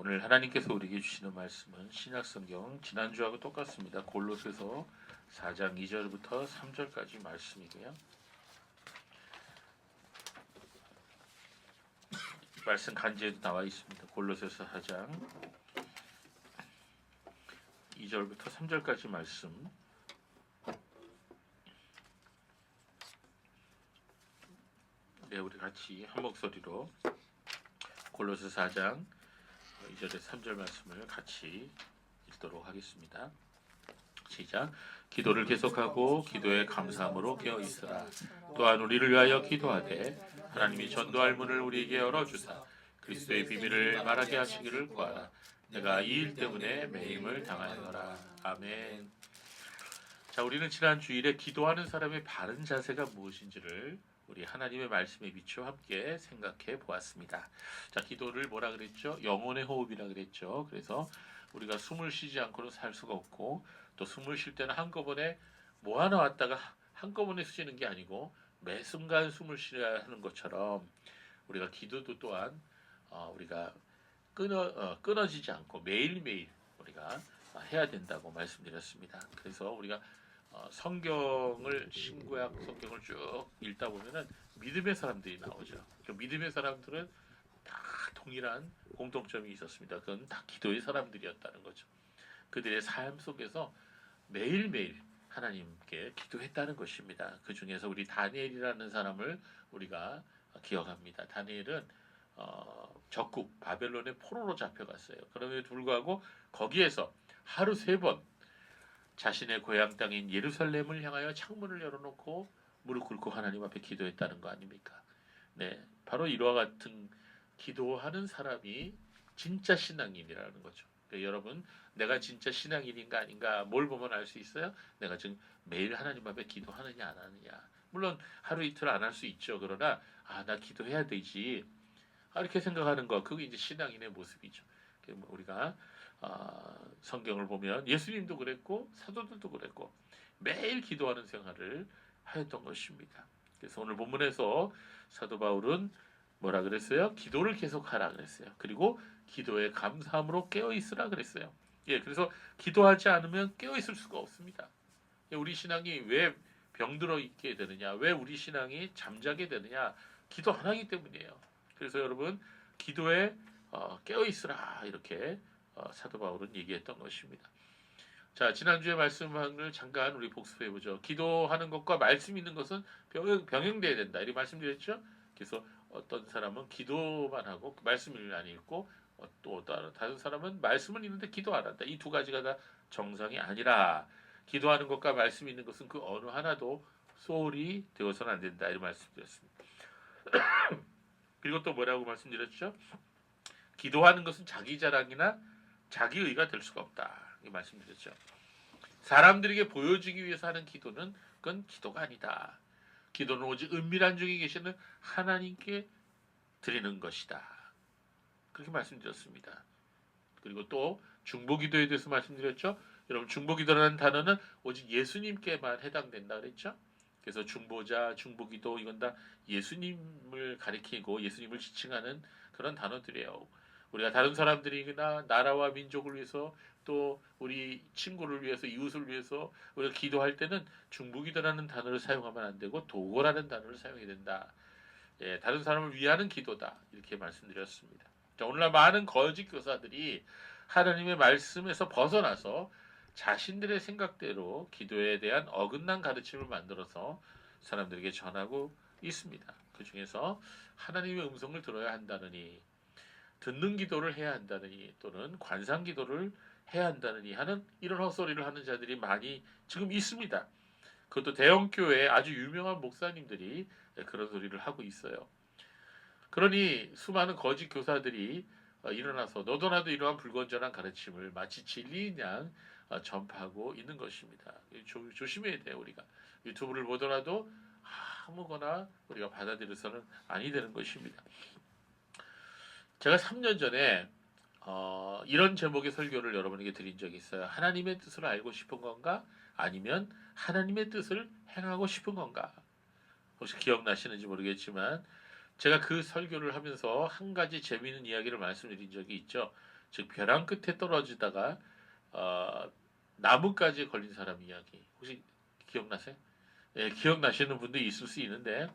오늘 하나님께서 우리에게 주시는 말씀은 신약성경 지난주하고 똑같습니다. 골로새서 4장 2절부터 3절까지 말씀이고요. 말씀 간제에도 나와 있습니다. 골로새서 4장 2절부터 3절까지 말씀. 네, 우리 같이 한 목소리로 골로새 4장 2절에 3절 말씀을 같이 읽도록 하겠습니다. 시작. 기도를 계속하고 기도에 감사함으로 깨어 있으라. 또한 우리를 위하여 기도하되 하나님이 전도할 문을 우리에게 열어주사 그리스도의 비밀을 말하게 하시기를 구하라. 내가 이 일 때문에 매임을 당하노라. 아멘. 자, 우리는 지난 주일에 기도하는 사람의 바른 자세가 무엇인지를 우리 하나님의 말씀에 비추어 함께 생각해 보았습니다. 자, 기도를 뭐라 그랬죠? 영혼의 호흡이라 그랬죠. 그래서 우리가 숨을 쉬지 않고는 살 수가 없고, 또 숨을 쉴 때는 한꺼번에 뭐 하나 왔다가 한꺼번에 쉬는 게 아니고 매 순간 숨을 쉬어야 하는 것처럼 우리가 기도도 또한 우리가 끊어지지 않고 매일매일 우리가 해야 된다고 말씀드렸습니다. 그래서 우리가 성경을 신구약 성경을 쭉 읽다 보면은 믿음의 사람들이 나오죠. 그 믿음의 사람들은 다 동일한 공통점이 있었습니다. 그건 다 기도의 사람들이었다는 거죠. 그들의 삶 속에서 매일매일 하나님께 기도했다는 것입니다. 그 중에서 우리 다니엘이라는 사람을 우리가 기억합니다. 다니엘은 적국 바벨론의 포로로 잡혀갔어요. 그럼에도 불구하고 거기에서 하루 3번 자신의 고향 땅인 예루살렘을 향하여 창문을 열어놓고 무릎 꿇고 하나님 앞에 기도했다는 거 아닙니까? 네, 바로 이와 같은 기도하는 사람이 진짜 신앙인이라는 거죠. 그러니까 여러분, 내가 진짜 신앙인인가 아닌가 뭘 보면 알 수 있어요? 내가 지금 매일 하나님 앞에 기도하느냐 안 하느냐. 물론 하루 이틀 안 할 수 있죠. 그러나 나 기도해야 되지. 이렇게 생각하는 거, 그게 이제 신앙인의 모습이죠. 우리가 성경을 보면 예수님도 그랬고 사도들도 그랬고 매일 기도하는 생활을 하였던 것입니다. 그래서 오늘 본문에서 사도 바울은 뭐라 그랬어요? 기도를 계속하라 그랬어요. 그리고 기도에 감사함으로 깨어 있으라 그랬어요. 예, 그래서 기도하지 않으면 깨어 있을 수가 없습니다. 우리 신앙이 왜 병들어 있게 되느냐? 왜 우리 신앙이 잠자게 되느냐? 기도 안 하기 때문이에요. 그래서 여러분, 기도에 깨어 있으라 이렇게 사도 바울은 얘기했던 것입니다. 자, 지난주에 말씀을 잠깐 우리 복습해 보죠. 기도하는 것과 말씀 있는 것은 병행돼야 된다. 이렇게 말씀드렸죠. 그래서 어떤 사람은 기도만 하고 말씀을 안 읽고 또 다른 사람은 말씀을 읽는데 기도 안 한다. 이 두 가지가 다 정상이 아니라 기도하는 것과 말씀 있는 것은 그 어느 하나도 소홀히 되어서는 안 된다. 이런 말씀드렸습니다. 그리고 또 뭐라고 말씀드렸죠? 기도하는 것은 자기 자랑이나 자기 의가 될 수가 없다. 이 말씀드렸죠. 사람들에게 보여주기 위해서 하는 기도는 그건 기도가 아니다. 기도는 오직 은밀한 중에 계시는 하나님께 드리는 것이다. 그렇게 말씀드렸습니다. 그리고 또 중보기도에 대해서 말씀드렸죠. 여러분, 중보기도라는 단어는 오직 예수님께만 해당된다 그랬죠. 그래서 중보자, 중보기도 이건 다 예수님을 가리키고 예수님을 지칭하는 그런 단어들이에요. 우리가 다른 사람들이나 나라와 민족을 위해서 또 우리 친구를 위해서 이웃을 위해서 우리가 기도할 때는 중보기도라는 단어를 사용하면 안 되고 도고라는 단어를 사용해야 된다. 예, 다른 사람을 위하는 기도다 이렇게 말씀드렸습니다. 자, 오늘날 많은 거짓 교사들이 하나님의 말씀에서 벗어나서 자신들의 생각대로 기도에 대한 어긋난 가르침을 만들어서 사람들에게 전하고 있습니다. 그 중에서 하나님의 음성을 들어야 한다느니, 듣는 기도를 해야 한다느니, 또는 관상 기도를 해야 한다느니 하는 이런 헛소리를 하는 자들이 많이 지금 있습니다. 그것도 대형교회의 아주 유명한 목사님들이 그런 소리를 하고 있어요. 그러니 수많은 거짓 교사들이 일어나서 너도 나도 이러한 불건전한 가르침을 마치 진리인 양 전파하고 있는 것입니다. 조심해야 돼요. 우리가 유튜브를 보더라도 아무거나 우리가 받아들여서는 아니 되는 것입니다. 제가 3년 전에 이런 제목의 설교를 여러분에게 드린 적이 있어요. 하나님의 뜻을 알고 싶은 건가? 아니면 하나님의 뜻을 행하고 싶은 건가? 혹시 기억나시는지 모르겠지만 제가 그 설교를 하면서 한 가지 재미있는 이야기를 말씀드린 적이 있죠. 즉 벼랑 끝에 떨어지다가 나무까지 걸린 사람 이야기 혹시 기억나세요? 예, 기억나시는 분도 있을 수 있는데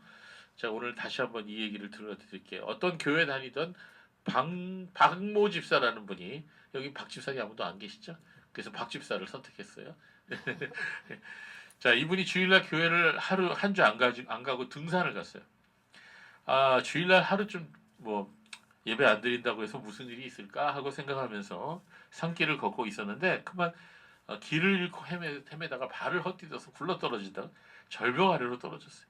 자 오늘 다시 한번 이 얘기를 들려드릴게요. 어떤 교회 다니던 박모 집사라는 분이 여기 박 집사님 아무도 안 계시죠? 그래서 박 집사를 선택했어요. 자 이분이 주일날 교회를 하루 한 주 안 가고 등산을 갔어요. 아 주일날 하루쯤 뭐 예배 안 드린다고 해서 무슨 일이 있을까 하고 생각하면서 산길을 걷고 있었는데 그만 길을 잃고 헤매다가 발을 헛디뎌서 굴러떨어지다가 절벽 아래로 떨어졌어요.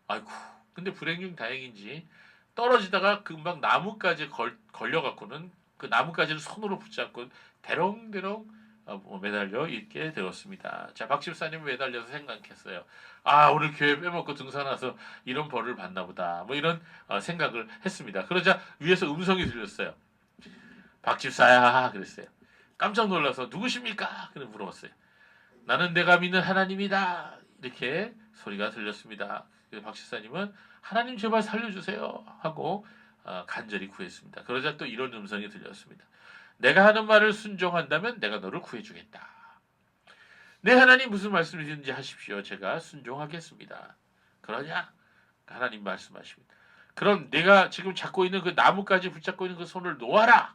아이고 근데 불행 중 다행인지 떨어지다가 금방 나무까지 걸려갖고는 그 나무까지를 손으로 붙잡고 대롱대롱 뭐 매달려 있게 되었습니다. 자, 박 집사님 매달려서 생각했어요. 아, 오늘 교회 빼먹고 등산 와서 이런 벌을 받나 보다. 뭐 이런 생각을 했습니다. 그러자 위에서 음성이 들렸어요. 박 집사야, 그랬어요. 깜짝 놀라서 누구십니까? 그래 물어봤어요. 나는 내가 믿는 하나님이다. 이렇게 소리가 들렸습니다. 그래서 박 집사님은 하나님 제발 살려주세요 하고 간절히 구했습니다. 그러자 또 이런 음성이 들렸습니다. 내가 하는 말을 순종한다면 내가 너를 구해주겠다. 네 하나님 무슨 말씀이든지 하십시오. 제가 순종하겠습니다. 그러냐? 하나님 말씀하십니다. 그럼 내가 지금 잡고 있는 그 나무까지 붙잡고 있는 그 손을 놓아라.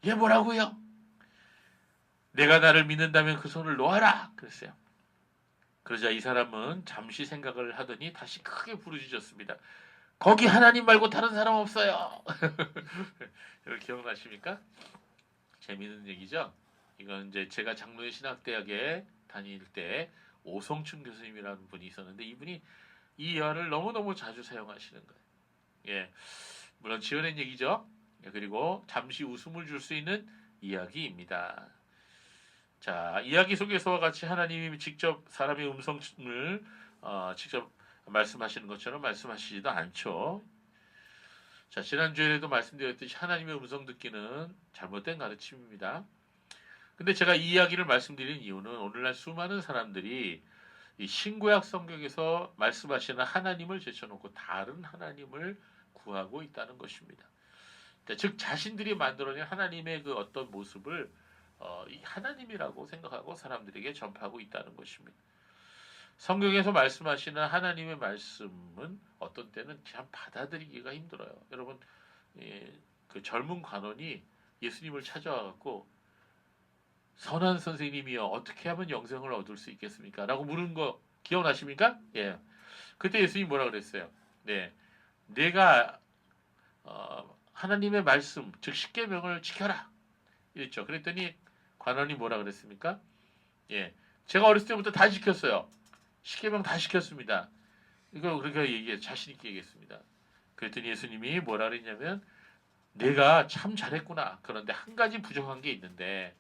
얘 뭐라고요? 내가 나를 믿는다면 그 손을 놓아라. 그랬어요. 그러자 이 사람은 잠시 생각을 하더니 다시 크게 부르짖었습니다. 거기 하나님 말고 다른 사람 없어요. 여러분 기억나십니까? 재미있는 얘기죠. 이건 이제 제가 장로의 신학대학에 다닐 때 오성춘 교수님이라는 분이 있었는데 이분이 이 예화를 너무너무 자주 사용하시는 거예요. 예, 물론 지어낸 얘기죠. 그리고 잠시 웃음을 줄 수 있는 이야기입니다. 자, 이야기 속에서와 같이 하나님이 직접 사람의 음성을 직접 말씀하시는 것처럼 말씀하시지도 않죠. 자, 지난주에도 말씀드렸듯이 하나님의 음성 듣기는 잘못된 가르침입니다. 근데 제가 이 이야기를 말씀드린 이유는 오늘날 수많은 사람들이 이 신구약 성경에서 말씀하시는 하나님을 제쳐놓고 다른 하나님을 구하고 있다는 것입니다. 즉 자신들이 만들어낸 하나님의 그 어떤 모습을 이 하나님이라고 생각하고 사람들에게 전파하고 있다는 것입니다. 성경에서 말씀하시는 하나님의 말씀은 어떤 때는 참 받아들이기가 힘들어요. 여러분 그 젊은 관원이 예수님을 찾아와갖고 선한 선생님이여 어떻게 하면 영생을 얻을 수 있겠습니까? 라고 물은 거 기억나십니까? 예. 그때 예수님이 뭐라 그랬어요? 네, 내가 하나님의 말씀 즉 십계명을 지켜라 이랬죠. 그랬더니 관원이 뭐라 그랬습니까? 예, 제가 어렸을 때부터 다 지켰어요. 십계명 다 지켰습니다. 이거 그렇게 자신 있게 얘기했습니다. 그랬더니 예수님이 뭐라 그랬냐면 내가 참 잘했구나. 그런데 한 가지 부족한 게 있는데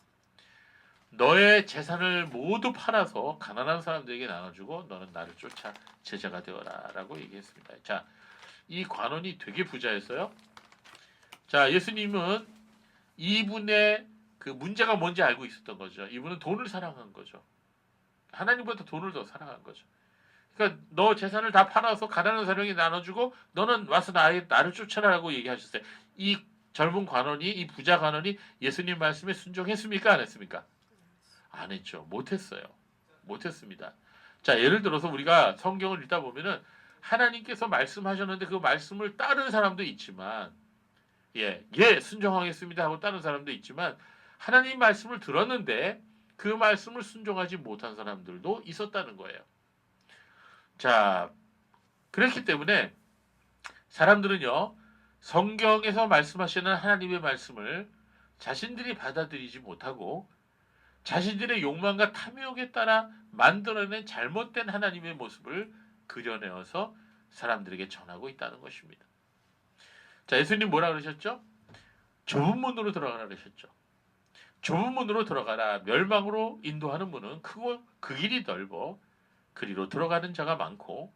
너의 재산을 모두 팔아서 가난한 사람들에게 나눠주고 너는 나를 쫓아 제자가 되어라 라고 얘기했습니다. 자, 이 관원이 되게 부자였어요. 자, 예수님은 이분의 그 문제가 뭔지 알고 있었던 거죠. 이분은 돈을 사랑한 거죠. 하나님보다 돈을 더 사랑한 거죠. 그러니까 너 재산을 다 팔아서 가난한 사람에게 나눠주고 너는 와서 나를 쫓아라라고 얘기하셨어요. 이 젊은 관원이 이 부자 관원이 예수님 말씀에 순종했습니까? 안 했습니까? 안 했죠. 못했어요. 못했습니다. 자, 예를 들어서 우리가 성경을 읽다 보면은 하나님께서 말씀하셨는데 그 말씀을 따른 사람도 있지만 예, 순종하겠습니다 하고 따른 사람도 있지만 하나님 말씀을 들었는데 그 말씀을 순종하지 못한 사람들도 있었다는 거예요. 자, 그렇기 때문에 사람들은요, 성경에서 말씀하시는 하나님의 말씀을 자신들이 받아들이지 못하고 자신들의 욕망과 탐욕에 따라 만들어낸 잘못된 하나님의 모습을 그려내어서 사람들에게 전하고 있다는 것입니다. 자, 예수님 뭐라 그러셨죠? 좁은 문으로 들어가라 그러셨죠. 좁은 문으로 들어가라. 멸망으로 인도하는 문은 크고 그 길이 넓어 그리로 들어가는 자가 많고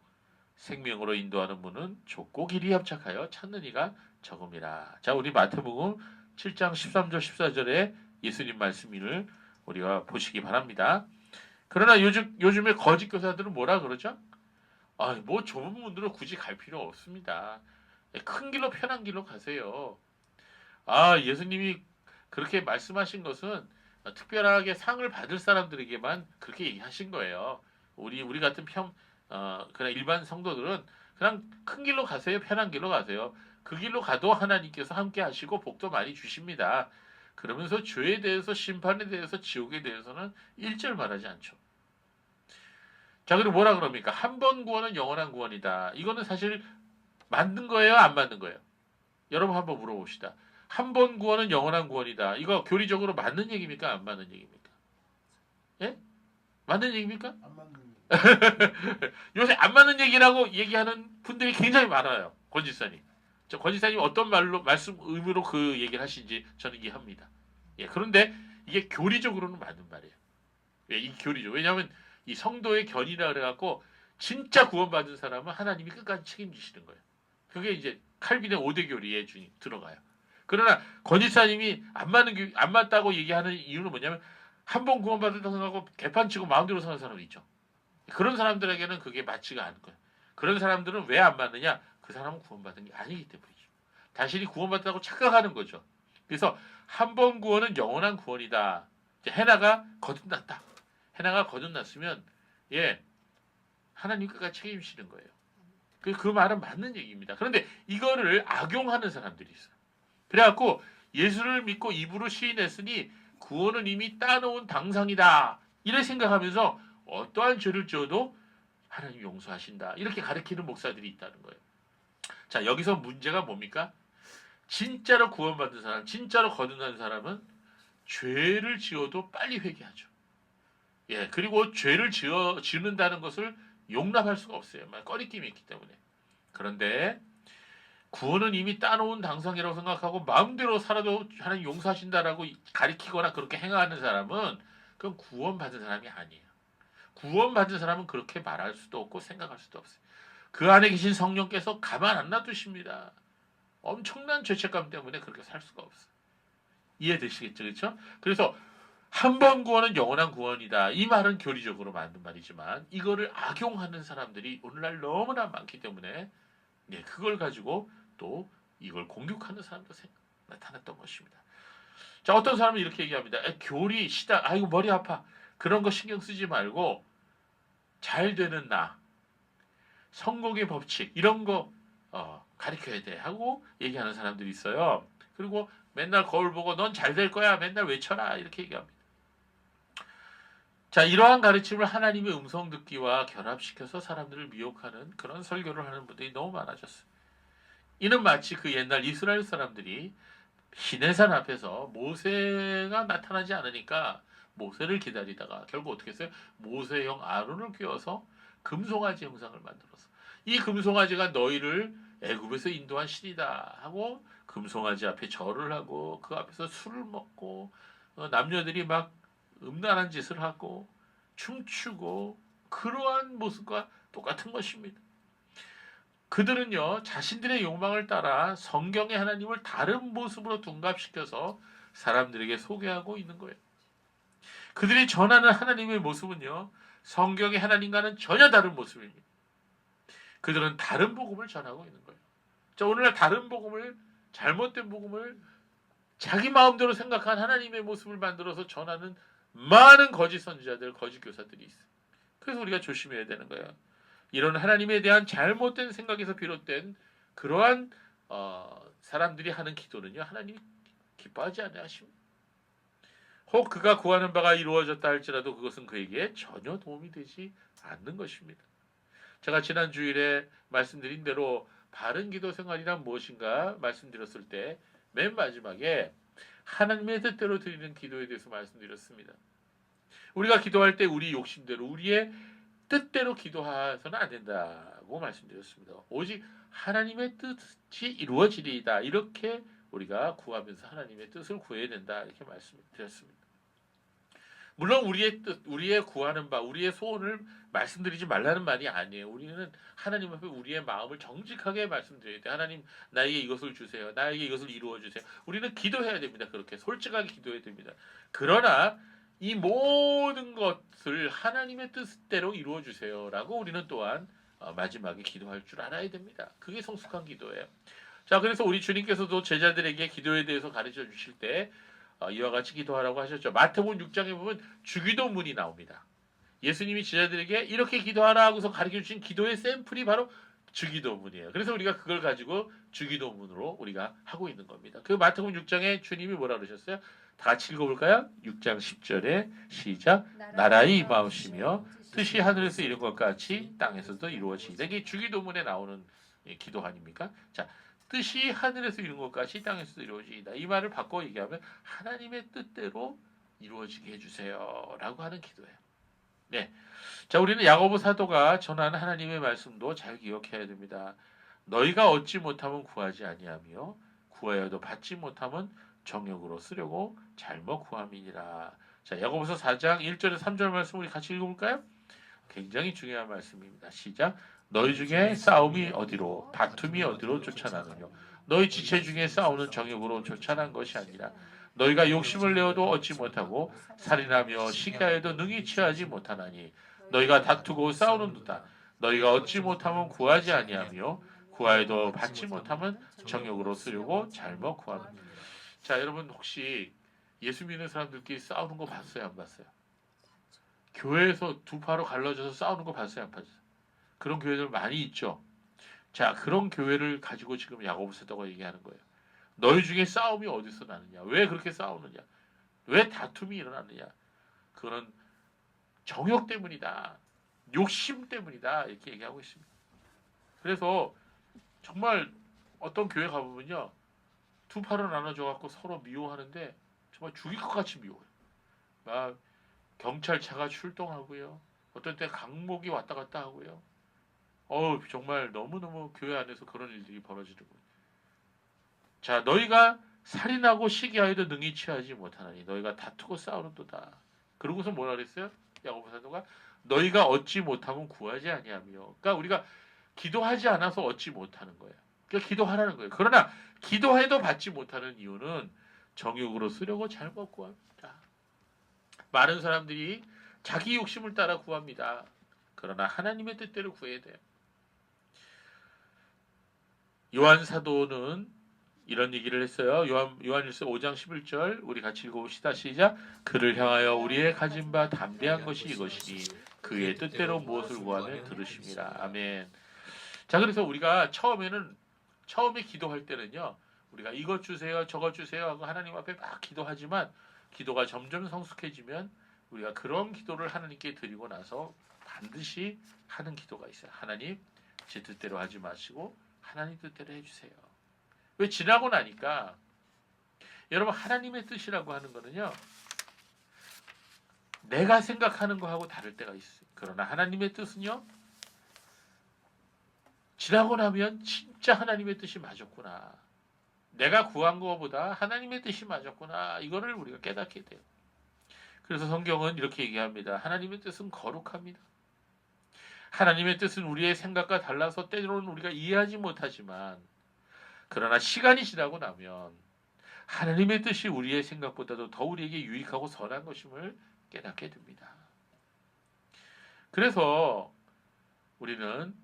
생명으로 인도하는 문은 좁고 길이 협착하여 찾는 이가 적음이라. 자, 우리 마태복음 7장 13절 14절에 예수님 말씀을 우리가 보시기 바랍니다. 그러나 요즘에 거짓 교사들은 뭐라 그러죠? 뭐 좁은 문으로 굳이 갈 필요 없습니다. 큰 길로 편한 길로 가세요. 예수님이 그렇게 말씀하신 것은 특별하게 상을 받을 사람들에게만 그렇게 얘기하신 거예요. 우리 같은 그냥 일반 성도들은 그냥 큰 길로 가세요. 편한 길로 가세요. 그 길로 가도 하나님께서 함께 하시고 복도 많이 주십니다. 그러면서 죄에 대해서 심판에 대해서 지옥에 대해서는 일절 말하지 않죠. 자, 그리고 뭐라 그럽니까? 한 번 구원은 영원한 구원이다. 이거는 사실 만든 거예요, 안 만든 거예요? 여러분 한번 물어봅시다. 한 번 구원은 영원한 구원이다. 이거 교리적으로 맞는 얘기입니까? 안 맞는 얘기입니까? 예? 맞는 얘기입니까? 안 맞는. 요새 안 맞는 얘기라고 얘기하는 분들이 굉장히 많아요. 권지사님. 권지사님 어떤 의미로 그 얘기를 하신지 저는 이해합니다. 예, 그런데 이게 교리적으로는 맞는 말이에요. 예, 이 교리죠. 왜냐하면 이 성도의 견이라 그래갖고 진짜 구원받은 사람은 하나님이 끝까지 책임지시는 거예요. 그게 이제 칼빈의 5대 교리에 들어가요. 그러나 권지사님이 안 맞다고 얘기하는 이유는 뭐냐면 한 번 구원받았다고 생각하고 개판치고 마음대로 사는 사람이 있죠. 그런 사람들에게는 그게 맞지가 않을 거예요. 그런 사람들은 왜 안 맞느냐? 그 사람은 구원받은 게 아니기 때문이죠. 자신이 구원받았다고 착각하는 거죠. 그래서 한 번 구원은 영원한 구원이다. 해나가 거듭났다. 해나가 거듭났으면 예 하나님 끝까지 책임지시는 거예요. 그 말은 맞는 얘기입니다. 그런데 이거를 악용하는 사람들이 있어요. 그래갖고 예수를 믿고 입으로 시인했으니 구원은 이미 따놓은 당상이다. 이래 생각하면서 어떠한 죄를 지어도 하나님 용서하신다. 이렇게 가르치는 목사들이 있다는 거예요. 자, 여기서 문제가 뭡니까? 진짜로 구원받은 사람, 진짜로 거듭난 사람은 죄를 지어도 빨리 회개하죠. 예, 그리고 죄를 지는다는 것을 용납할 수가 없어요. 꺼리낌이 있기 때문에. 그런데 구원은 이미 따놓은 당상이라고 생각하고 마음대로 살아도 하나님 용서하신다라고 가리키거나 그렇게 행하는 사람은 그건 구원받은 사람이 아니에요. 구원받은 사람은 그렇게 말할 수도 없고 생각할 수도 없어요. 그 안에 계신 성령께서 가만 안 놔두십니다. 엄청난 죄책감 때문에 그렇게 살 수가 없어요. 이해되시겠죠? 그렇죠? 그래서 한 번 구원은 영원한 구원이다. 이 말은 교리적으로 맞는 말이지만 이거를 악용하는 사람들이 오늘날 너무나 많기 때문에 그걸 가지고 또 이걸 공격하는 사람도 나타났던 것입니다. 자, 어떤 사람은 이렇게 얘기합니다. 교리, 시다, 아이고 머리 아파. 그런 거 신경 쓰지 말고 잘 되는 나, 성공의 법칙 이런 거 가르쳐야 돼 하고 얘기하는 사람들이 있어요. 그리고 맨날 거울 보고 넌 잘 될 거야 맨날 외쳐라 이렇게 얘기합니다. 자, 이러한 가르침을 하나님의 음성 듣기와 결합시켜서 사람들을 미혹하는 그런 설교를 하는 분들이 너무 많아졌어요. 이는 마치 그 옛날 이스라엘 사람들이 시내산 앞에서 모세가 나타나지 않으니까 모세를 기다리다가 결국 어떻게 했어요? 모세형 아론을 끼워서 금송아지 형상을 만들어서 이 금송아지가 너희를 애굽에서 인도한 신이다 하고 금송아지 앞에 절을 하고 그 앞에서 술을 먹고 남녀들이 막 음란한 짓을 하고 춤추고 그러한 모습과 똑같은 것입니다. 그들은요 자신들의 욕망을 따라 성경의 하나님을 다른 모습으로 둔갑시켜서 사람들에게 소개하고 있는 거예요. 그들이 전하는 하나님의 모습은요 성경의 하나님과는 전혀 다른 모습입니다. 그들은 다른 복음을 전하고 있는 거예요. 자, 오늘날 다른 복음을 잘못된 복음을 자기 마음대로 생각한 하나님의 모습을 만들어서 전하는 많은 거짓 선지자들, 거짓 교사들이 있어요. 그래서 우리가 조심해야 되는 거예요. 이런 하나님에 대한 잘못된 생각에서 비롯된 그러한 사람들이 하는 기도는요 하나님이 기뻐하지 않으십니다. 혹 그가 구하는 바가 이루어졌다 할지라도 그것은 그에게 전혀 도움이 되지 않는 것입니다. 제가 지난 주일에 말씀드린 대로 바른 기도 생활이란 무엇인가 말씀드렸을 때 맨 마지막에 하나님의 뜻대로 드리는 기도에 대해서 말씀드렸습니다. 우리가 기도할 때 우리 욕심대로 우리의 뜻대로 기도해서는 안 된다고 말씀드렸습니다. 오직 하나님의 뜻이 이루어지리이다. 이렇게 우리가 구하면서 하나님의 뜻을 구해야 된다. 이렇게 말씀드렸습니다. 물론 우리의 뜻, 우리의 구하는 바, 우리의 소원을 말씀드리지 말라는 말이 아니에요. 우리는 하나님 앞에 우리의 마음을 정직하게 말씀드려야 돼요. 하나님 나에게 이것을 주세요. 나에게 이것을 이루어 주세요. 우리는 기도해야 됩니다. 그렇게 솔직하게 기도해야 됩니다. 그러나 이 모든 것을 하나님의 뜻대로 이루어 주세요라고 우리는 또한 마지막에 기도할 줄 알아야 됩니다. 그게 성숙한 기도예요. 자, 그래서 우리 주님께서도 제자들에게 기도에 대해서 가르쳐 주실 때 이와 같이 기도하라고 하셨죠. 마태복음 6장에 보면 주기도문이 나옵니다. 예수님이 제자들에게 이렇게 기도하라 하고서 가르쳐 주신 기도의 샘플이 바로 주기도문이에요. 그래서 우리가 그걸 가지고 주기도문으로 우리가 하고 있는 겁니다. 그 마태복음 6장에 주님이 뭐라 그러셨어요? 다 같이 읽어볼까요? 6장 10절에 시작. 나라의 임하옵시며 뜻이 하늘에서 이룬 것 같이 땅에서도 이루어지이다. 이게 주기도문에 나오는 기도 아닙니까? 자, 뜻이 하늘에서 이룬 것 같이 땅에서도 이루어지이다. 이 말을 바꿔 얘기하면 하나님의 뜻대로 이루어지게 해주세요 라고 하는 기도예요. 네. 자, 우리는 야고보 사도가 전하는 하나님의 말씀도 잘 기억해야 됩니다. 너희가 얻지 못하면 구하지 아니하며 구하여도 받지 못하면 정욕으로 쓰려고 잘못 구함이니라. 자, 야고보서 4장 1절에 3절 말씀 우리 같이 읽어볼까요? 굉장히 중요한 말씀입니다. 시작. 너희 중에 싸움이 어디로 다툼이 어디로 쫓아나느냐. 너희 지체 중에 싸우는 정욕으로 쫓아난 것이 아니라 너희가 욕심을 내어도 얻지 못하고 살인하며 시기하여도 능히 취하지 못하나니 너희가 다투고 싸우는도다. 너희가 얻지 못하면 구하지 아니하며 구하여도 받지 못하면 정욕으로 쓰려고 잘못 구하는. 자, 여러분 혹시 예수 믿는 사람들끼리 싸우는 거 봤어요, 안 봤어요? 교회에서 두 파로 갈라져서 싸우는 거 봤어요, 안 봤어요? 그런 교회들 많이 있죠. 자, 그런 교회를 가지고 지금 야고보 사도가 얘기하는 거예요. 너희 중에 싸움이 어디서 나느냐? 왜 그렇게 싸우느냐? 왜 다툼이 일어나느냐? 그런 정욕 때문이다. 욕심 때문이다. 이렇게 얘기하고 있습니다. 그래서 정말 어떤 교회 가보면요. 두 파로 나눠져 갖고 서로 미워하는데 정말 죽일 것 같이 미워해요. 막 경찰차가 출동하고요. 어떤 때 강목이 왔다 갔다 하고요. 정말 너무너무 교회 안에서 그런 일들이 벌어지는 거예요. 자, 너희가 살인하고 시기하여도 능히 취하지 못하나니 너희가 다투고 싸우는도다. 그러고서 뭐라 그랬어요? 야고보 사도가 너희가 얻지 못하면 구하지 아니하며. 그러니까 우리가 기도하지 않아서 얻지 못하는 거예요. 그러니까 기도하라는 거예요. 그러나 기도해도 받지 못하는 이유는 정욕으로 쓰려고 잘못 구합니다. 많은 사람들이 자기 욕심을 따라 구합니다. 그러나 하나님의 뜻대로 구해야 돼요. 요한 사도는 이런 얘기를 했어요. 요한일서 5장 11절 우리 같이 읽어봅시다. 시작. 그를 향하여 우리의 가진 바 담대한 것이 이것이니 그의 뜻대로 무엇을 구하면 들으심이라. 아멘. 자, 그래서 우리가 처음에 기도할 때는요. 우리가 이것 주세요, 저것 주세요 하고 하나님 앞에 막 기도하지만 기도가 점점 성숙해지면 우리가 그런 기도를 하나님께 드리고 나서 반드시 하는 기도가 있어요. 하나님, 제 뜻대로 하지 마시고 하나님 뜻대로 해주세요. 왜 지나고 나니까 여러분 하나님의 뜻이라고 하는 거는요. 내가 생각하는 거하고 다를 때가 있어요. 그러나 하나님의 뜻은요. 지나고 나면 진짜 하나님의 뜻이 맞았구나. 내가 구한 것보다 하나님의 뜻이 맞았구나. 이거를 우리가 깨닫게 돼요. 그래서 성경은 이렇게 얘기합니다. 하나님의 뜻은 거룩합니다. 하나님의 뜻은 우리의 생각과 달라서 때로는 우리가 이해하지 못하지만 그러나 시간이 지나고 나면 하나님의 뜻이 우리의 생각보다도 더 우리에게 유익하고 선한 것임을 깨닫게 됩니다. 그래서 우리는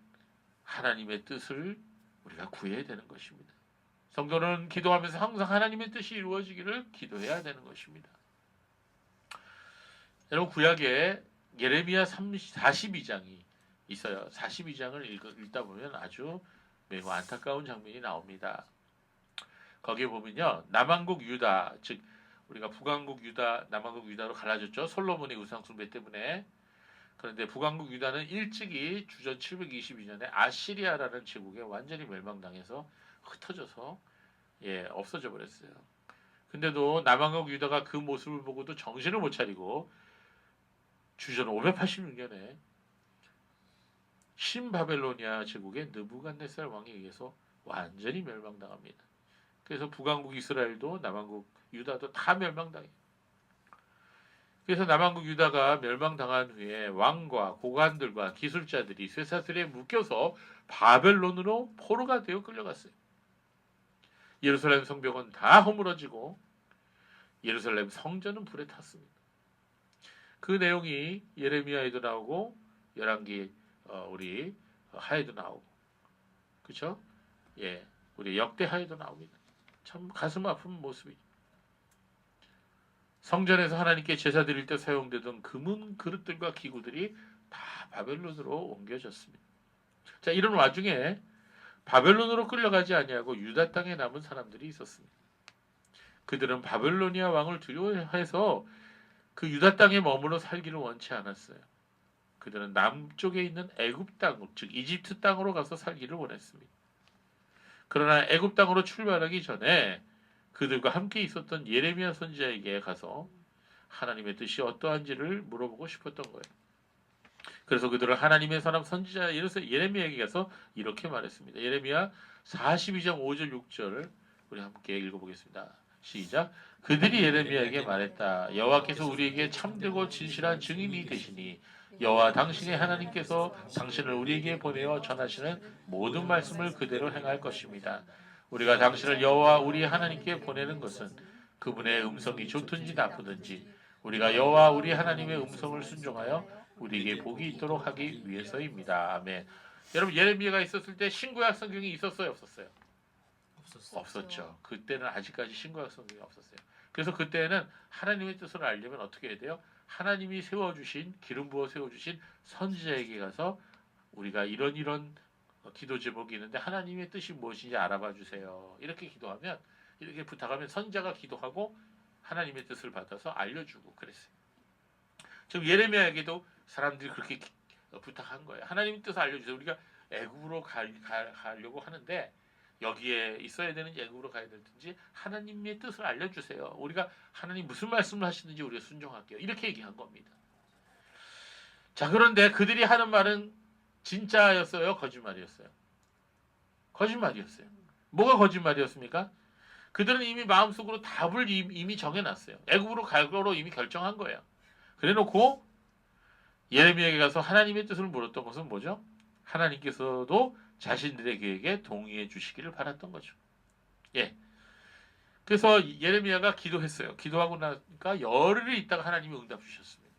하나님의 뜻을 우리가 구해야 되는 것입니다. 성도는 기도하면서 항상 하나님의 뜻이 이루어지기를 기도해야 되는 것입니다. 여러분 구약에 예레미야 42장이 있어요. 42장을 읽다 보면 아주 매우 안타까운 장면이 나옵니다. 거기에 보면요. 남한국 유다, 즉 우리가 북한국 유다, 남한국 유다로 갈라졌죠. 솔로몬의 우상 숭배 때문에. 그런데 북한국 유다는 일찍이 주전 722년에 아시리아라는 제국에 완전히 멸망당해서 흩어져서 없어져 버렸어요. 근데도 남한국 유다가 그 모습을 보고도 정신을 못 차리고 주전 586년에 신바벨로니아 제국의 느부갓네살 왕에 의해서 완전히 멸망당합니다. 그래서 북왕국 이스라엘도 남왕국 유다도 다 멸망당해요. 그래서 남왕국 유다가 멸망당한 후에 왕과 고관들과 기술자들이 쇠사슬에 묶여서 바벨론으로 포로가 되어 끌려갔어요. 예루살렘 성벽은 다 허물어지고 예루살렘 성전은 불에 탔습니다. 그 내용이 예레미야에도 나오고 열왕기 우리 하에도 나오고 그렇죠? 예. 우리 역대하에도 나옵니다. 참 가슴 아픈 모습이. 성전에서 하나님께 제사 드릴 때 사용되던 금은 그릇들과 기구들이 다 바벨론으로 옮겨졌습니다. 자, 이런 와중에 바벨론으로 끌려가지 아니하고 유다 땅에 남은 사람들이 있었습니다. 그들은 바벨로니아 왕을 두려워해서 그 유다 땅에 머물러 살기를 원치 않았어요. 그들은 남쪽에 있는 애굽 땅, 즉 이집트 땅으로 가서 살기를 원했습니다. 그러나 애굽 땅으로 출발하기 전에 그들과 함께 있었던 예레미야 선지자에게 가서 하나님의 뜻이 어떠한지를 물어보고 싶었던 거예요. 그래서 그들은 하나님의 사람 선지자 예레미야에게 가서 이렇게 말했습니다. 예레미야 42장 5절 6절을 우리 함께 읽어보겠습니다. 시작. 그들이 예레미야에게 말했다. 여호와께서 우리에게 참되고 진실한 증인이 되시니 여호와 당신의 하나님께서 당신을 우리에게 보내어 전하시는 모든 말씀을 그대로 행할 것입니다. 우리가 당신을 여호와 우리 하나님께 보내는 것은 그분의 음성이 좋든지 나쁘든지 우리가 여호와 우리 하나님의 음성을 순종하여 우리에게 복이 있도록 하기 위해서입니다. 아멘. 여러분 예레미야가 있었을 때 신구약 성경이 있었어요, 없었어요? 없었죠. 그때는 아직까지 신구약 성경이 없었어요. 그래서 그때는 하나님의 뜻을 알려면 어떻게 해야 돼요? 하나님이 세워주신 기름 부어 세워주신 선지자에게 가서 우리가 이런 기도 제목이 있는데 하나님의 뜻이 무엇인지 알아봐 주세요. 이렇게 기도하면 이렇게 부탁하면 선지자가 기도하고 하나님의 뜻을 받아서 알려주고 그랬어요. 지금 예레미야에게도 사람들이 그렇게 부탁한 거예요. 하나님의 뜻을 알려주세요. 우리가 애굽으로 가려고 하는데 여기에 있어야 되는 애굽으로 가야 될든지 하나님의 뜻을 알려주세요. 우리가 하나님 무슨 말씀을 하시는지 우리가 순종할게요. 이렇게 얘기한 겁니다. 자, 그런데 그들이 하는 말은 진짜였어요? 거짓말이었어요? 거짓말이었어요. 뭐가 거짓말이었습니까? 그들은 이미 마음속으로 답을 이미 정해놨어요. 애굽으로 갈 거로 이미 결정한 거예요. 그래놓고 예레미야에게 가서 하나님의 뜻을 물었던 것은 뭐죠? 하나님께서도 자신들의 계획에 동의해 주시기를 바랐던 거죠. 예. 그래서 예레미야가 기도했어요. 기도하고 나니까 열흘이 있다가 하나님이 응답 주셨습니다.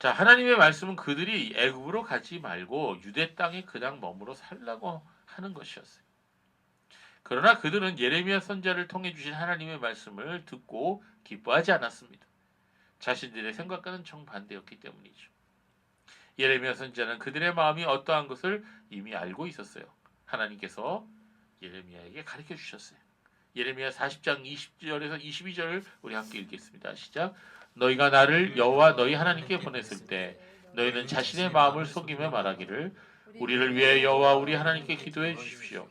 자, 하나님의 말씀은 그들이 애굽으로 가지 말고 유대 땅에 그냥 머물러 살라고 하는 것이었어요. 그러나 그들은 예레미야 선지자를 통해 주신 하나님의 말씀을 듣고 기뻐하지 않았습니다. 자신들의 생각과는 정반대였기 때문이죠. 예레미야 선지자는 그들의 마음이 어떠한 것을 이미 알고 있었어요. 하나님께서 예레미야에게 가르쳐 주셨어요. 예레미야 40장 20절에서 22절을 우리 함께 읽겠습니다. 시작. 너희가 나를 여호와 너희 하나님께 보냈을 때 너희는 자신의 마음을 속이며 말하기를 우리를 위해 여호와 우리 하나님께 기도해 주십시오.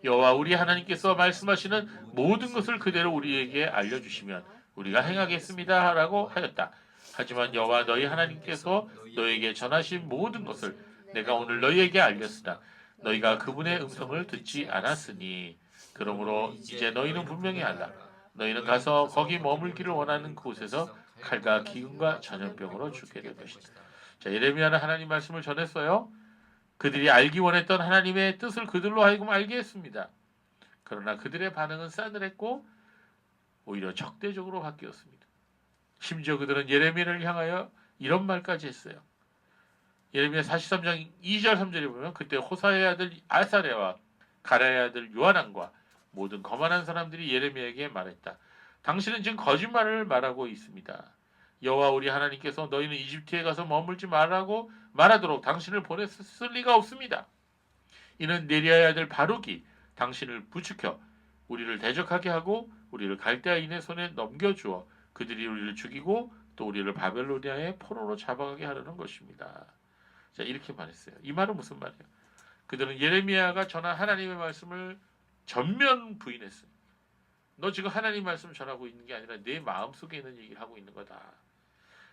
여호와 우리 하나님께서 말씀하시는 모든 것을 그대로 우리에게 알려주시면 우리가 행하겠습니다 라고 하였다. 하지만 여호와 너희 하나님께서 너희에게 전하신 모든 것을 내가 오늘 너희에게 알렸으나 너희가 그분의 음성을 듣지 않았으니 그러므로 이제 너희는 분명히 알라. 너희는 가서 거기 머물기를 원하는 곳에서 칼과 기근과 전염병으로 죽게 될 것이다. 자, 예레미야는 하나님 말씀을 전했어요. 그들이 알기 원했던 하나님의 뜻을 그들로 하여금 알게 했습니다. 그러나 그들의 반응은 싸늘했고 오히려 적대적으로 바뀌었습니다. 심지어 그들은 예레미야를 향하여 이런 말까지 했어요. 예레미야 43장 2절 3절에 보면 그때 호사의 아들 아사랴와 가랴의 아들 요하난과 모든 거만한 사람들이 예레미야에게 말했다. 당신은 지금 거짓말을 말하고 있습니다. 여호와 우리 하나님께서 너희는 이집트에 가서 머물지 말라고 말하도록 당신을 보냈을 리가 없습니다. 이는 네리아의 아들 바룩이 당신을 부추겨 우리를 대적하게 하고 우리를 갈대아인의 손에 넘겨주어 그들이 우리를 죽이고 또 우리를 바벨로니아의 포로로 잡아가게 하려는 것입니다. 자, 이렇게 말했어요. 이 말은 무슨 말이에요? 그들은 예레미야가 전한 하나님의 말씀을 전면 부인했어요. 너 지금 하나님 말씀을 전하고 있는 게 아니라 내 마음속에 있는 얘기를 하고 있는 거다.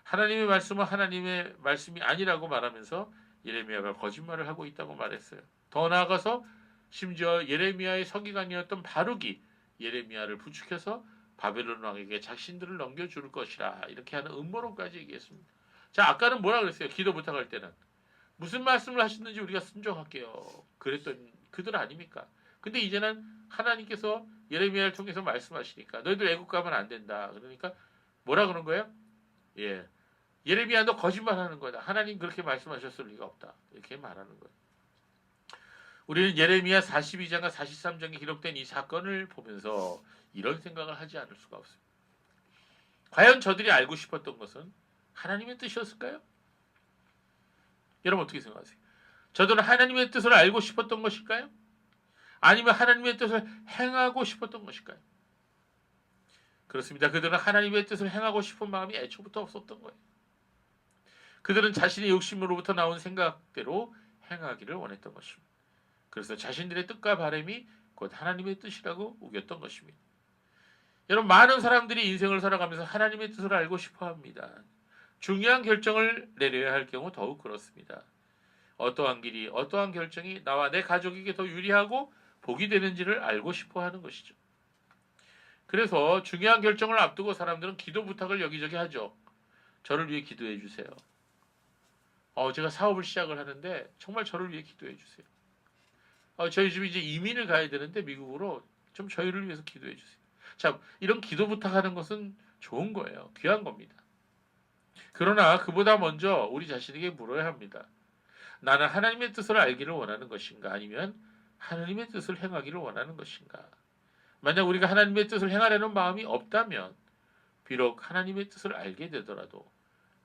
하나님의 말씀은 하나님의 말씀이 아니라고 말하면서 예레미야가 거짓말을 하고 있다고 말했어요. 더 나아가서 심지어 예레미야의 서기관이었던 바룩이 예레미야를 부추겨서 바벨론 왕에게 자신들을 넘겨줄 것이라 이렇게 하는 음모론까지 얘기했습니다. 자, 아까는 뭐라 그랬어요? 기도 부탁할 때는 무슨 말씀을 하시는지 우리가 순종할게요. 그랬던 그들 아닙니까? 근데 이제는 하나님께서 예레미야를 통해서 말씀하시니까 너희들 애국 가면 안 된다. 그러니까 뭐라 그런 거예요? 예, 예레미야 너 거짓말하는 거다. 하나님 그렇게 말씀하셨을 리가 없다. 이렇게 말하는 거예요. 우리는 예레미야 42장과 43장에 기록된 이 사건을 보면서 이런 생각을 하지 않을 수가 없습니다. 과연 저들이 알고 싶었던 것은 하나님의 뜻이었을까요? 여러분 어떻게 생각하세요? 저들은 하나님의 뜻을 알고 싶었던 것일까요? 아니면 하나님의 뜻을 행하고 싶었던 것일까요? 그렇습니다. 그들은 하나님의 뜻을 행하고 싶은 마음이 애초부터 없었던 거예요. 그들은 자신의 욕심으로부터 나온 생각대로 행하기를 원했던 것입니다. 그래서 자신들의 뜻과 바람이 곧 하나님의 뜻이라고 우겼던 것입니다. 여러분 많은 사람들이 인생을 살아가면서 하나님의 뜻을 알고 싶어 합니다. 중요한 결정을 내려야 할 경우 더욱 그렇습니다. 어떠한 길이 어떠한 결정이 나와 내 가족에게 더 유리하고 복이 되는지를 알고 싶어 하는 것이죠. 그래서 중요한 결정을 앞두고 사람들은 기도 부탁을 여기저기 하죠. 저를 위해 기도해 주세요. 제가 사업을 시작을 하는데 정말 저를 위해 기도해 주세요. 저희 집이 이제 이민을 가야 되는데 미국으로 좀 저희를 위해서 기도해 주세요. 자, 이런 기도 부탁하는 것은 좋은 거예요. 귀한 겁니다. 그러나 그보다 먼저 우리 자신에게 물어야 합니다. 나는 하나님의 뜻을 알기를 원하는 것인가? 아니면 하나님의 뜻을 행하기를 원하는 것인가? 만약 우리가 하나님의 뜻을 행하려는 마음이 없다면 비록 하나님의 뜻을 알게 되더라도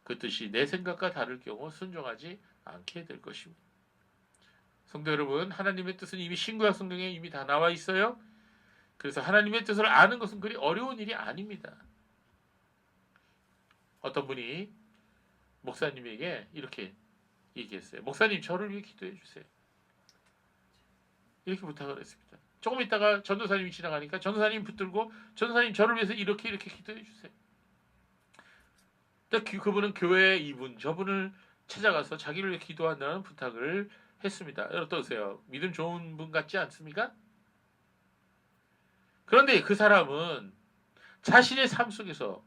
그 뜻이 내 생각과 다를 경우 순종하지 않게 될 것입니다. 성도 여러분, 하나님의 뜻은 이미 신구약 성경에 이미 다 나와 있어요. 그래서 하나님의 뜻을 아는 것은 그리 어려운 일이 아닙니다. 어떤 분이 목사님에게 이렇게 얘기했어요. 목사님, 저를 위해 기도해 주세요. 이렇게 부탁을 했습니다. 조금 있다가 전도사님이 지나가니까 전도사님 붙들고 전도사님, 저를 위해서 이렇게 기도해 주세요. 그분은 교회 이분 저분을 찾아가서 자기를 위해 기도한다는 부탁을 했습니다. 어떠세요? 믿음 좋은 분 같지 않습니까? 그런데 그 사람은 자신의 삶 속에서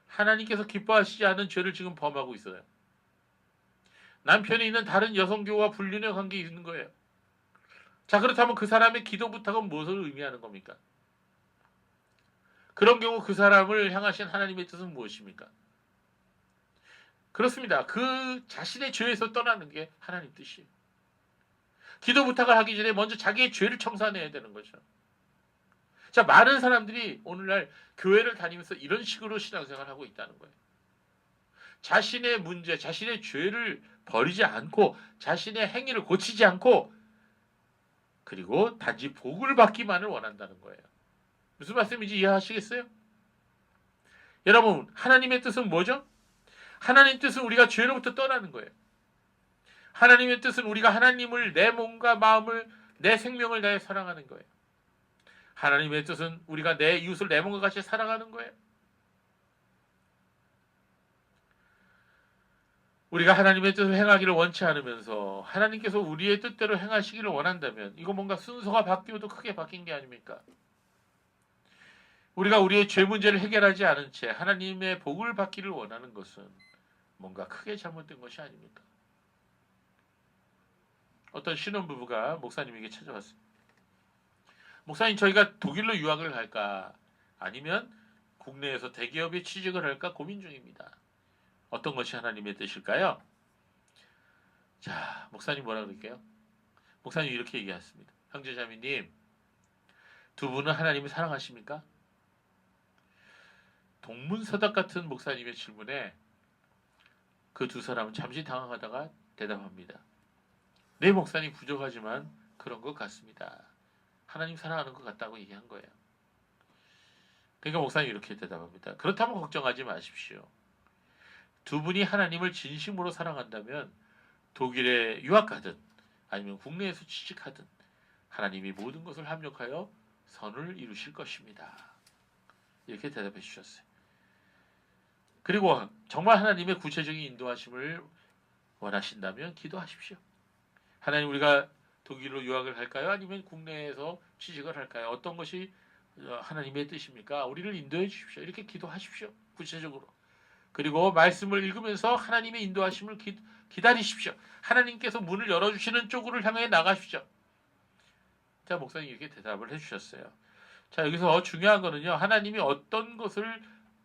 하나님께서 기뻐하시지 않은 죄를 지금 범하고 있어요. 남편이 있는 다른 여성교와 불륜의 관계에 있는 거예요. 자, 그렇다면 그 사람의 기도 부탁은 무엇을 의미하는 겁니까? 그런 경우 그 사람을 향하신 하나님의 뜻은 무엇입니까? 그렇습니다. 그 자신의 죄에서 떠나는 게 하나님 뜻이에요. 기도 부탁을 하기 전에 먼저 자기의 죄를 청산해야 되는 거죠. 자, 많은 사람들이 오늘날 교회를 다니면서 이런 식으로 신앙생활을 하고 있다는 거예요. 자신의 문제, 자신의 죄를 버리지 않고 자신의 행위를 고치지 않고 그리고 단지 복을 받기만을 원한다는 거예요. 무슨 말씀인지 이해하시겠어요? 여러분, 하나님의 뜻은 뭐죠? 하나님의 뜻은 우리가 죄로부터 떠나는 거예요. 하나님의 뜻은 우리가 하나님을 내 몸과 마음을 내 생명을 다해 사랑하는 거예요. 하나님의 뜻은 우리가 내 이웃을 내 몸과 같이 사랑하는 거예요. 우리가 하나님의 뜻을 행하기를 원치 않으면서 하나님께서 우리의 뜻대로 행하시기를 원한다면 이거 뭔가 순서가 바뀌어도 크게 바뀐 게 아닙니까? 우리가 우리의 죄 문제를 해결하지 않은 채 하나님의 복을 받기를 원하는 것은 뭔가 크게 잘못된 것이 아닙니까? 어떤 신혼부부가 목사님에게 찾아왔습니다. 목사님, 저희가 독일로 유학을 갈까 아니면 국내에서 대기업에 취직을 할까 고민 중입니다. 어떤 것이 하나님의 뜻일까요? 자, 목사님 뭐라 그럴게요? 목사님 이렇게 얘기했습니다. 형제자매님, 두 분은 하나님을 사랑하십니까? 동문서답 같은 목사님의 질문에 그 두 사람은 잠시 당황하다가 대답합니다. 네, 목사님, 부족하지만 그런 것 같습니다. 하나님 사랑하는 것 같다고 얘기한 거예요. 그러니까 목사님 이렇게 대답합니다. 그렇다면 걱정하지 마십시오. 두 분이 하나님을 진심으로 사랑한다면 독일에 유학 가든 아니면 국내에서 취직하든 하나님이 모든 것을 합력하여 선을 이루실 것입니다. 이렇게 대답해 주셨어요. 그리고 정말 하나님의 구체적인 인도하심을 원하신다면 기도하십시오. 하나님, 우리가 독일로 유학을 할까요? 아니면 국내에서 취직을 할까요? 어떤 것이 하나님의 뜻입니까? 우리를 인도해 주십시오. 이렇게 기도하십시오. 구체적으로. 그리고 말씀을 읽으면서 하나님의 인도하심을 기다리십시오. 하나님께서 문을 열어주시는 쪽으로 향해 나가십시오. 자, 목사님 이렇게 대답을 해주셨어요. 자, 여기서 중요한 거는요, 하나님이 어떤 것을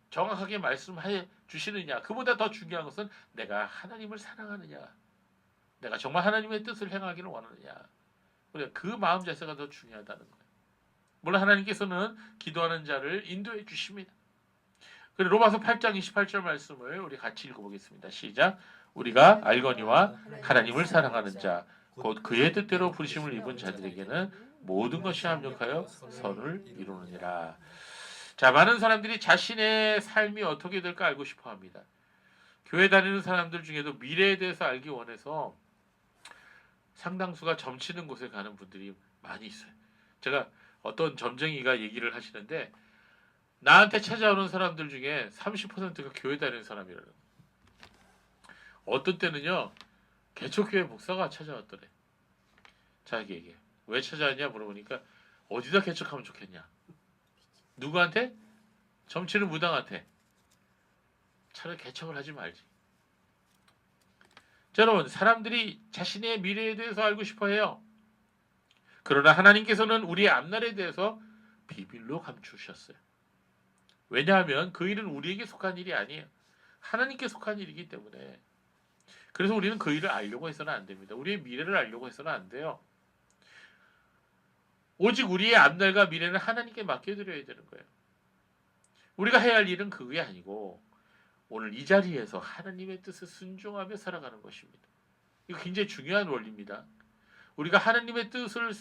정확하게 말씀해 주시느냐, 그보다 더 중요한 것은 내가 하나님을 사랑하느냐, 내가 정말 하나님의 뜻을 행하기를 원하느냐. 우리가 그 마음 자세가 더 중요하다는 거예요. 물론 하나님께서는 기도하는 자를 인도해 주십니다. 그리고 로마서 8장 28절 말씀을 우리 같이 읽어보겠습니다. 시작. 우리가 알거니와 하나님을 사랑하는 자 곧 그의 뜻대로 부르심을 입은 자들에게는 모든 것이 합력하여 선을 이루느니라. 자, 많은 사람들이 자신의 삶이 어떻게 될까 알고 싶어 합니다. 교회 다니는 사람들 중에도 미래에 대해서 알기 원해서 상당수가 점치는 곳에 가는 분들이 많이 있어요. 제가 어떤 점쟁이가 얘기를 하시는데 나한테 찾아오는 사람들 중에 30%가 교회 다니는 사람이라는 거예요. 어떤 때는요. 개척교회 목사가 찾아왔더래. 자기에게. 왜 찾아왔냐 물어보니까 어디다 개척하면 좋겠냐. 누구한테? 점치는 무당한테. 차라리 개척을 하지 말지. 자, 여러분 사람들이 자신의 미래에 대해서 알고 싶어해요. 그러나 하나님께서는 우리의 앞날에 대해서 비밀로 감추셨어요. 왜냐하면 그 일은 우리에게 속한 일이 아니에요. 하나님께 속한 일이기 때문에. 그래서 우리는 그 일을 알려고 해서는 안 됩니다. 우리의 미래를 알려고 해서는 안 돼요. 오직 우리의 앞날과 미래는 하나님께 맡겨드려야 되는 거예요. 우리가 해야 할 일은 그게 아니고 오늘 이 자리에서 하나님의 뜻을 순종하며 살아가는 것입니다. 이거 굉장히 중요한 원리입니다. 우리가 하나님의 뜻을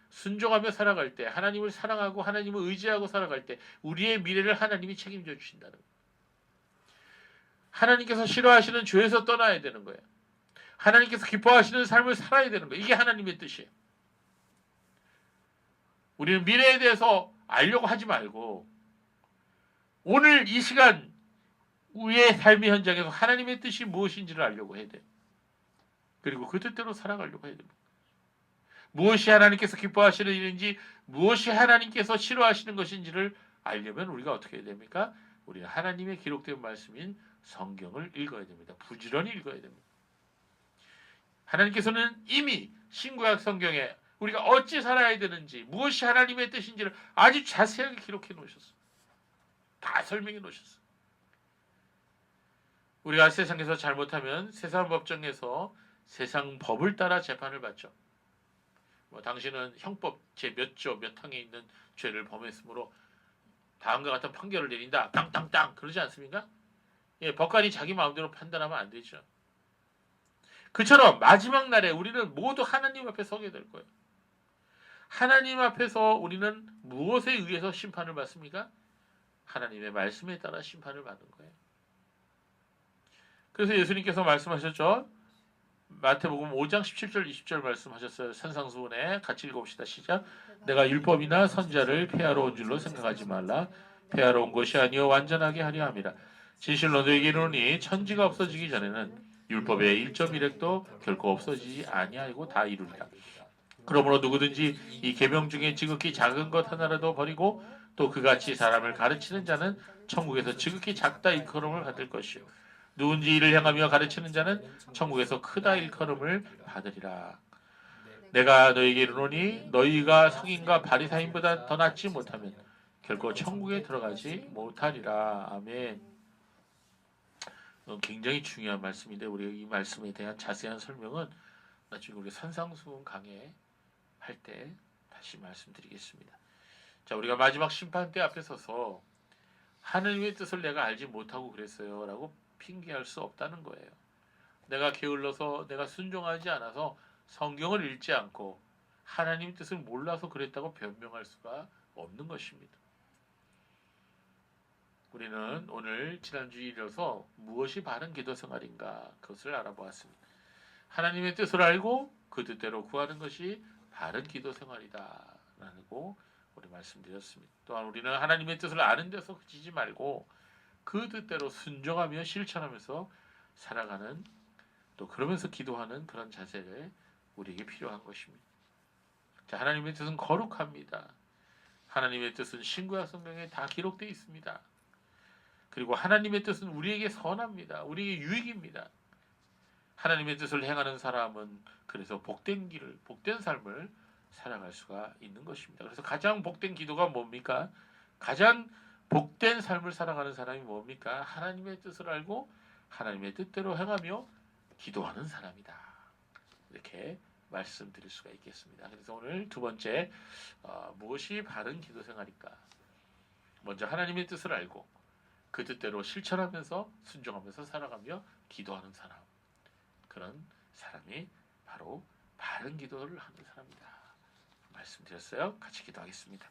순종하며 살아갈 때, 하나님을 사랑하고 하나님을 의지하고 살아갈 때 우리의 미래를 하나님이 책임져 주신다는 거예요. 하나님께서 싫어하시는 죄에서 떠나야 되는 거예요. 하나님께서 기뻐하시는 삶을 살아야 되는 거예요. 이게 하나님의 뜻이에요. 우리는 미래에 대해서 알려고 하지 말고 오늘 이 시간 우리의 삶의 현장에서 하나님의 뜻이 무엇인지를 알려고 해야 돼요. 그리고 그 뜻대로 살아가려고 해야 됩니다. 무엇이 하나님께서 기뻐하시는 일인지 무엇이 하나님께서 싫어하시는 것인지를 알려면 우리가 어떻게 해야 됩니까? 우리가 하나님의 기록된 말씀인 성경을 읽어야 됩니다. 부지런히 읽어야 됩니다. 하나님께서는 이미 신구약 성경에 우리가 어찌 살아야 되는지 무엇이 하나님의 뜻인지를 아주 자세하게 기록해 놓으셨어요. 다 설명해 놓으셨어요. 우리가 세상에서 잘못하면 세상 법정에서 세상 법을 따라 재판을 받죠. 당신은 형법 제 몇 조 몇 항에 있는 죄를 범했으므로 다음과 같은 판결을 내린다. 땅땅땅 그러지 않습니까? 예, 법관이 자기 마음대로 판단하면 안 되죠. 그처럼 마지막 날에 우리는 모두 하나님 앞에 서게 될 거예요. 하나님 앞에서 우리는 무엇에 의해서 심판을 받습니까? 하나님의 말씀에 따라 심판을 받는 거예요. 그래서 예수님께서 말씀하셨죠. 마태복음 5장 17절 20절 말씀하셨어요. 산상수훈에 같이 읽어봅시다. 시작. 내가 율법이나 선자를 폐하러 온 줄로 생각하지 말라. 폐하러 온 것이 아니요 완전하게 하려 함이라. 진실로 너희에게 이르노니 천지가 없어지기 전에는 율법의 1.1획도 결코 없어지지 아니하고 다 이루리라. 그러므로 누구든지 이 계명 중에 지극히 작은 것 하나라도 버리고 또 그같이 사람을 가르치는 자는 천국에서 지극히 작다 일컬음을 받을 것이요 누군지 이를 향하며 가르치는 자는 천국에서 크다 일컬음을 받으리라. 내가 너희에게 이르노니 너희가 성인과 바리사인보다 더 낫지 못하면 결코 천국에 들어가지 못하리라. 아멘. 굉장히 중요한 말씀인데 우리가 이 말씀에 대한 자세한 설명은 나중에 우리 산상수훈 강해 할 때 다시 말씀드리겠습니다. 자, 우리가 마지막 심판대 앞에 서서 하나님의 뜻을 내가 알지 못하고 그랬어요 라고 핑계할 수 없다는 거예요. 내가 게을러서 내가 순종하지 않아서 성경을 읽지 않고 하나님의 뜻을 몰라서 그랬다고 변명할 수가 없는 것입니다. 우리는 오늘 지난주에 이어서 무엇이 바른 기도 생활인가 그것을 알아보았습니다. 하나님의 뜻을 알고 그 뜻대로 구하는 것이 바른 기도 생활이다 라고 우리 말씀드렸습니다. 또한 우리는 하나님의 뜻을 아는 데서 그치지 말고 그 뜻대로 순종하며 실천하면서 살아가는 또 그러면서 기도하는 그런 자세를 우리에게 필요한 것입니다. 자, 하나님의 뜻은 거룩합니다. 하나님의 뜻은 신구약 성경에 다 기록되어 있습니다. 그리고 하나님의 뜻은 우리에게 선합니다. 우리에게 유익입니다. 하나님의 뜻을 행하는 사람은 그래서 복된 길을, 복된 삶을 살아갈 수가 있는 것입니다. 그래서 가장 복된 기도가 뭡니까? 가장 복된 삶을 살아가는 사람이 뭡니까? 하나님의 뜻을 알고 하나님의 뜻대로 행하며 기도하는 사람이다. 이렇게 말씀드릴 수가 있겠습니다. 그래서 오늘 두 번째 무엇이 바른 기도 생활일까? 먼저 하나님의 뜻을 알고 그 뜻대로 실천하면서 순종하면서 살아가며 기도하는 사람, 그런 사람이 바로 바른 기도를 하는 사람이다 말씀드렸어요. 같이 기도하겠습니다.